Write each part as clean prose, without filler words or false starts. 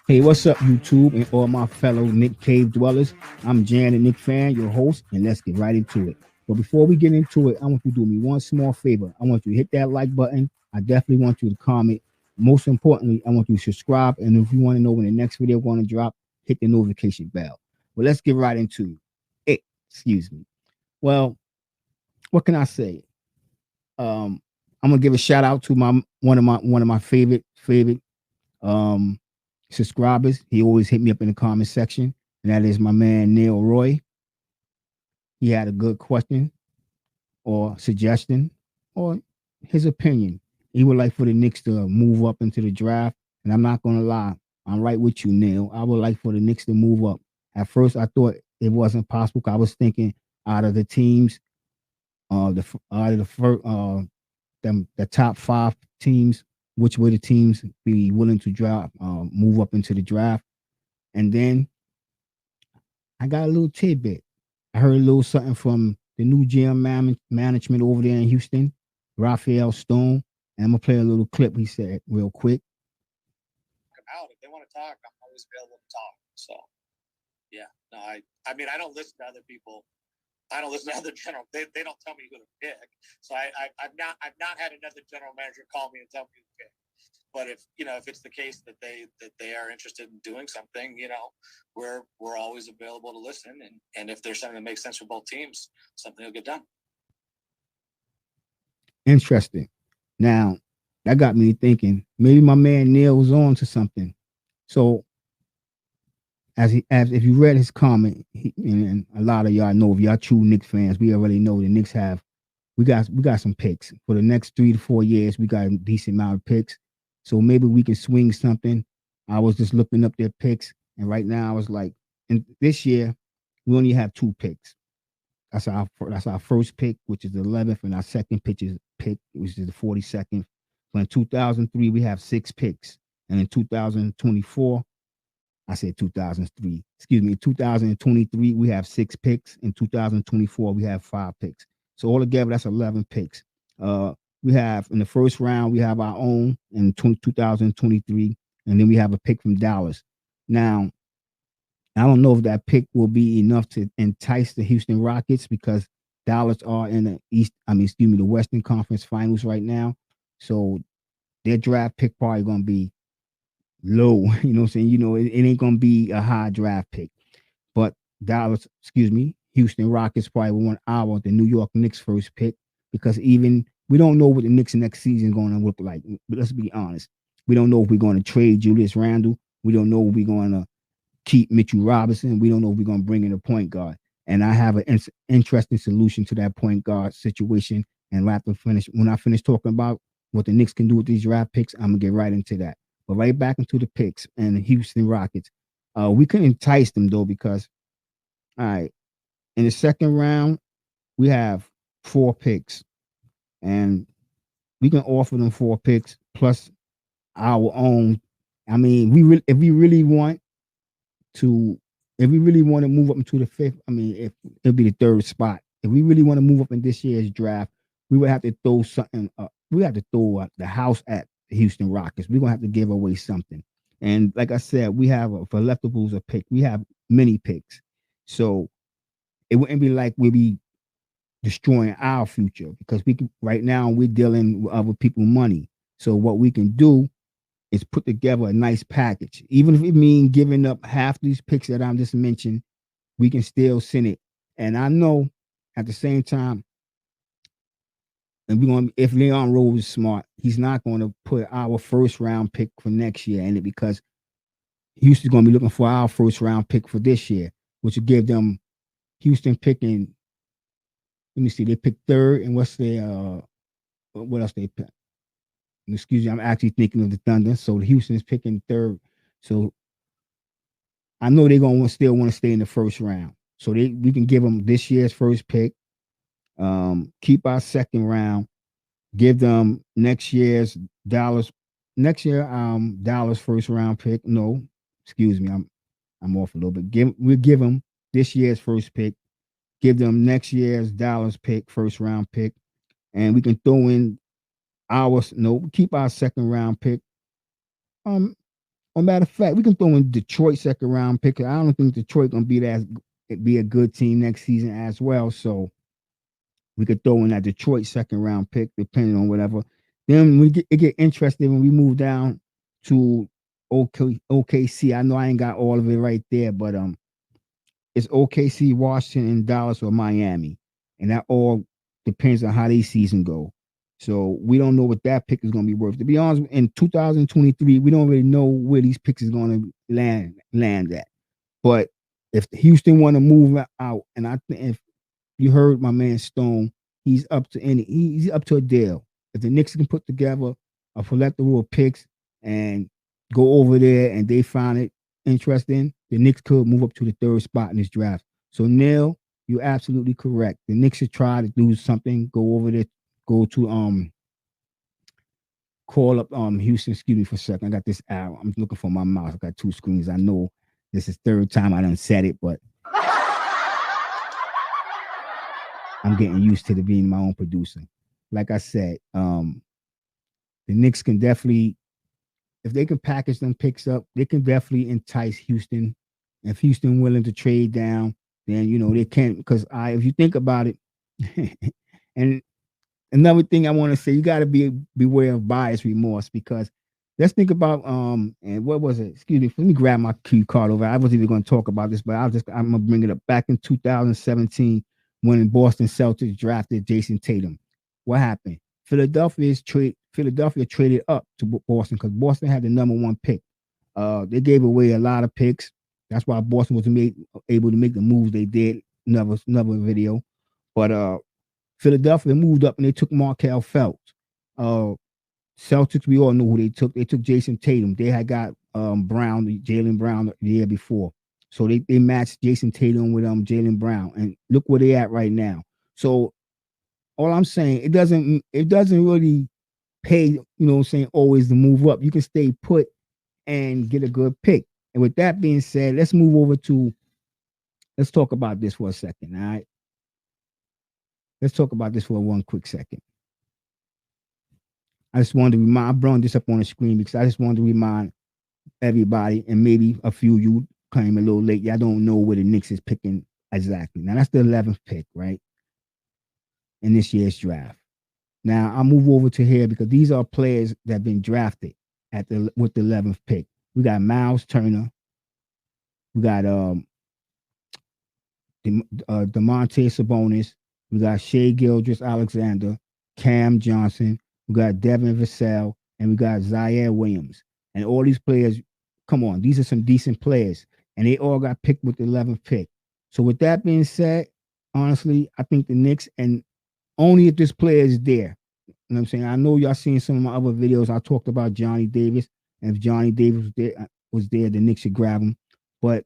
Hey, what's up, YouTube, and all my fellow Nick Cave dwellers? I'm Jan and Nick Fan, your host, and let's get right into it. But before we get into it, I want you to do me one small favor. I want you to hit that like button. I definitely want you to comment. Most importantly, I want you to subscribe. And if you want to know when the next video is going to drop, hit the notification bell. But let's get right into it. Excuse me. Well, what can I say? I'm gonna give a shout out to my one of my favorite um subscribers. He always hit me up in the comment section, and that is my man Neil Roy. He had a good question or suggestion or his opinion. He would like for the Knicks to move up into the draft, and I'm not gonna lie, I'm right with you, Neil. I would like for the Knicks to move up. At first, I thought it wasn't possible. I was thinking out of the teams, the out of the first, the top five teams, which would the teams be willing to draft, move up into the draft, and then I got a little tidbit. I heard a little something from the new GM management over there in Houston, Raphael Stone. And I'm gonna play a little clip he said real quick. Out if they want to talk, I'm always available to talk. So yeah, no, I mean I don't listen to other people. I don't listen to other general. They don't tell me who to pick. So I've not had another general manager call me and tell me who to pick. But if it's the case that they are interested in doing something, we're always available to listen. And if there's something that makes sense for both teams, something will get done. Interesting. Now that got me thinking. Maybe my man Neil was on to something. So as if you read his comment, and a lot of y'all know, if y'all true Knicks fans, we already know the Knicks have we got some picks for the next 3 to 4 years. We got a decent amount of picks, so maybe we can swing something. I was just looking up their picks, and right now I was like, and this year we only have 2 picks. That's our first pick, which is the 11th, and our second pick, which is the 42nd. But in 2003 we have 6 picks, and in 2024. I said 2003. Excuse me. 2023, we have 6 picks. In 2024, we have 5 picks. So altogether, that's 11 picks. We have in the first round, we have our own in 2023, and then we have a pick from Dallas. Now, I don't know if that pick will be enough to entice the Houston Rockets because Dallas are in the Western Conference Finals right now. So their draft pick probably going to be low. You know what I'm saying? It ain't gonna be a high draft pick. But Houston Rockets probably want the New York Knicks first pick because even we don't know what the Knicks next season is gonna look like. But let's be honest. We don't know if we're gonna trade Julius Randle. We don't know if we're gonna keep Mitchell Robinson. We don't know if we're gonna bring in a point guard. And I have an interesting solution to that point guard situation. And when I finish talking about what the Knicks can do with these draft picks, I'm gonna get right into that. But right back into the picks and the Houston Rockets. We couldn't entice them though because, all right, in the second round we have 4 picks, and we can offer them 4 picks plus our own. I mean, if we really want to, if we really want to move up into the fifth, I mean, if it'll be the third spot. If we really want to move up in this year's draft, we would have to throw something up. We have to throw the house at the Houston Rockets. We're gonna have to give away something. And like I said, we have for leftables a pick. We have many picks, so it wouldn't be like we'll be destroying our future because we can. Right now, we're dealing with other people's money. So what we can do is put together a nice package. Even if it means giving up half these picks that I just mentioned, we can still send it. And I know at the same time, and if Leon Rose is smart, he's not going to put our first round pick for next year in it because Houston's going to be looking for our first round pick for this year, which will give them Houston picking. Let me see, they picked third, and what else they pick? Excuse me, I'm actually thinking of the Thunder. So the Houston is picking third. So I know they're gonna still want to stay in the first round. So we can give them this year's first pick, keep our second round, give them Dallas first round pick. No, excuse me, I'm off a little bit. We'll give them this year's first pick, give them next year's Dallas pick, first round pick, and we can throw in keep our second round pick. a matter of fact, we can throw in Detroit second round pick. I don't think Detroit gonna be a good team next season as well. So we could throw in that Detroit second round pick, depending on whatever. Then it get interesting when we move down to OKC. I know I ain't got all of it right there, but it's OKC, Washington, Dallas, or Miami, and that all depends on how they season go. So we don't know what that pick is going to be worth. To be honest, in 2023, we don't really know where these picks is going to land at. But if Houston want to move out, and I think if you heard my man Stone, he's up to a deal. If the Knicks can put together a plethora of picks and go over there and they find it interesting, the Knicks could move up to the third spot in this draft. So Neil, you're absolutely correct. The Knicks should try to do something, go over there, go to call up Houston. Excuse me for a second. I got this out. I'm looking for my mouse. I got two screens. I know this is third time I done said it, but I'm getting used to being my own producer. Like I said, the Knicks can definitely, if they can package them picks up, they can definitely entice Houston. If Houston willing to trade down, then they can't. Because if you think about it, and another thing I want to say, you got to beware of buyer's remorse, because let's think about and what was it? Excuse me, let me grab my cue card over. I wasn't even going to talk about this, but I'm gonna bring it up. Back in 2017, when Boston Celtics drafted Jason Tatum, what happened? Philadelphia traded up to Boston because Boston had the number one pick. They gave away a lot of picks. That's why Boston was able to make the moves they did. Another video, but Philadelphia moved up and they took Markelle Fultz. Celtics, we all know who they took. They took Jason Tatum. They had got Jaylen Brown the year before. So they matched Jason Tatum with Jaylen Brown. And look where they at right now. So all I'm saying, it doesn't really pay, always to move up. You can stay put and get a good pick. And with that being said, let's talk about this for a second, all right? Let's talk about this for one quick second. I just wanted to remind, I brought this up on the screen because I just wanted to remind everybody, and maybe a few of you came a little late. Y'all don't know where the Knicks is picking exactly. Now, that's the 11th pick, right? In this year's draft. Now, I'll move over to here because these are players that have been drafted with the 11th pick. We got Miles Turner. We got DeMonte Sabonis. We got Shai Gilgeous-Alexander, Cam Johnson. We got Devin Vassell, and we got Zaire Williams. And all these players, come on, these are some decent players. And they all got picked with the 11th pick. So with that being said, honestly, I think the Knicks, and only if this player is there. You know what I'm saying? I know y'all seen some of my other videos. I talked about Johnny Davis. And if Johnny Davis was there, the Knicks should grab him. But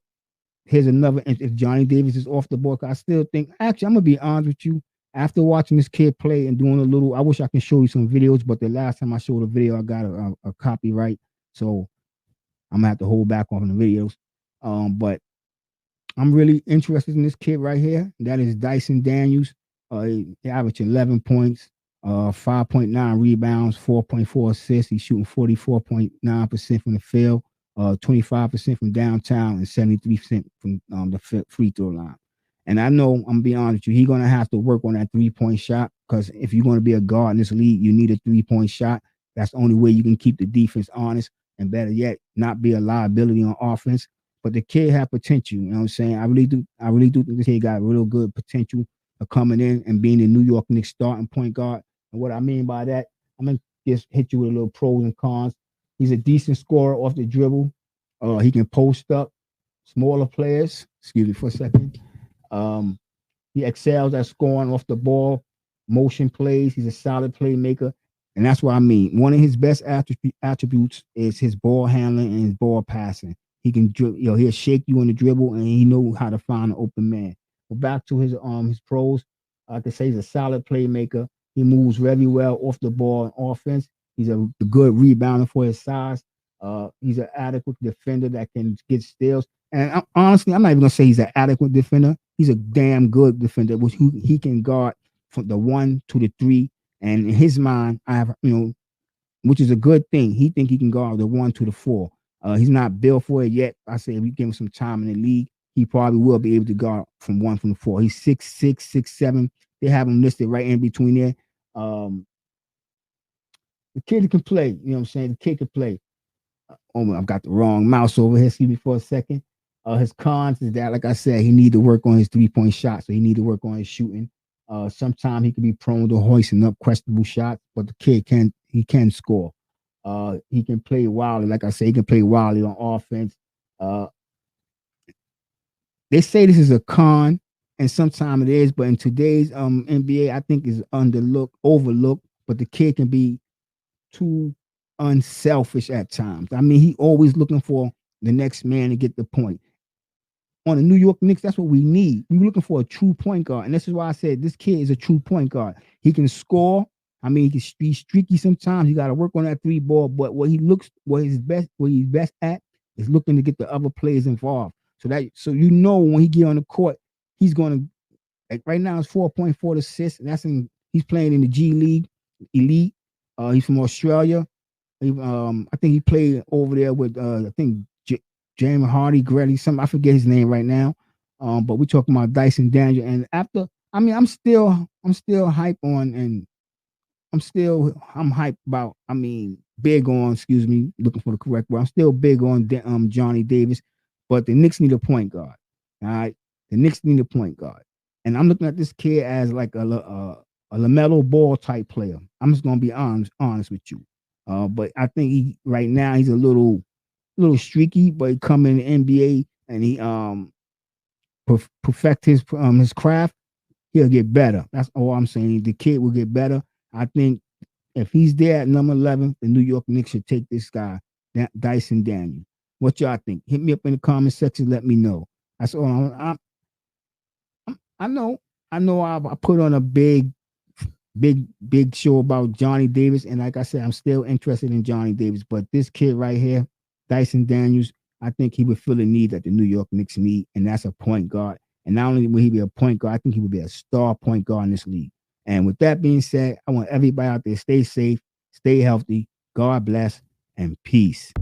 here's another, if Johnny Davis is off the board, I still think, actually, I'm going to be honest with you. After watching this kid play and doing a little, I wish I can show you some videos, but the last time I showed a video, I got a copyright. So I'm going to have to hold back on the videos. But I'm really interested in this kid right here. That is Dyson Daniels. He averaged 11 points, 5.9 rebounds, 4.4 assists. He's shooting 44.9% from the field, 25% from downtown, and 73% from the free throw line. And I know, I'm being honest with you, he's going to have to work on that 3-point shot, because if you're going to be a guard in this league, you need a 3-point shot. That's the only way you can keep the defense honest, and better yet, not be a liability on offense. But the kid had potential, you know what I'm saying? I really do think this kid got real good potential of coming in and being the New York Knicks starting point guard. And what I mean by that, I'm going to just hit you with a little pros and cons. He's a decent scorer off the dribble. He can post up smaller players. Excuse me for a second. He excels at scoring off the ball, motion plays. He's a solid playmaker. And that's what I mean. One of his best attributes is his ball handling and his ball passing. He can, he'll shake you on the dribble, and he knows how to find an open man. But back to his pros, I could say he's a solid playmaker. He moves very well off the ball in offense. He's a good rebounder for his size. He's an adequate defender that can get steals. And honestly, I'm not even gonna say he's an adequate defender. He's a damn good defender, which he can guard from the 1 to the 3. And in his mind, which is a good thing. He think he can guard the 1 to the 4. He's not built for it yet. I say if we give him some time in the league, he probably will be able to guard from 1 from 4. He's 6'6", 6'7". They have him listed right in between there. Um, the kid can play. You know what I'm saying? The kid can play. Oh, I've got the wrong mouse over here. Excuse me for a second. His cons is that, like I said, he need to work on his 3-point shot. So he need to work on his shooting. Sometimes he can be prone to hoisting up questionable shots, but the kid can score. He can play wildly. Like I say, he can play wildly on offense. Uh, they say this is a con, and sometimes it is, but in today's NBA, I think is overlooked. But the kid can be too unselfish at times. I mean, he always looking for the next man to get the point. On the New York Knicks, that's what we need. We're looking for a true point guard, and this is why I said this kid is a true point guard. He can score. I mean, he can be streaky sometimes. You got to work on that 3 ball, but what he's best at is looking to get the other players involved. So when he get on the court, he's going to, like right now it's 4.4 assists, and he's playing in the G League Elite. He's from Australia. I think he played over there with I think James Hardy, Grady, I forget his name right now. But we're talking about Dyson Daniels, and I'm still hype on, and I'm hype about. Big on. Excuse me, looking for the correct word. I'm still big on Johnny Davis, but the Knicks need a point guard. All right, the Knicks need a point guard, and I'm looking at this kid as like a LaMelo Ball type player. I'm just gonna be honest with you. But I think right now he's a little streaky, but he come in the NBA and he perfect his craft. He'll get better. That's all I'm saying. The kid will get better. I think if he's there at number 11, the New York Knicks should take this guy, Dyson Daniels. What y'all think? Hit me up in the comment section. Let me know. That's all. I know. I put on a big show about Johnny Davis, and like I said, I'm still interested in Johnny Davis. But this kid right here, Dyson Daniels, I think he would fill a need that the New York Knicks need, and that's a point guard. And not only will he be a point guard, I think he would be a star point guard in this league. And with that being said, I want everybody out there stay safe, stay healthy, God bless, and peace.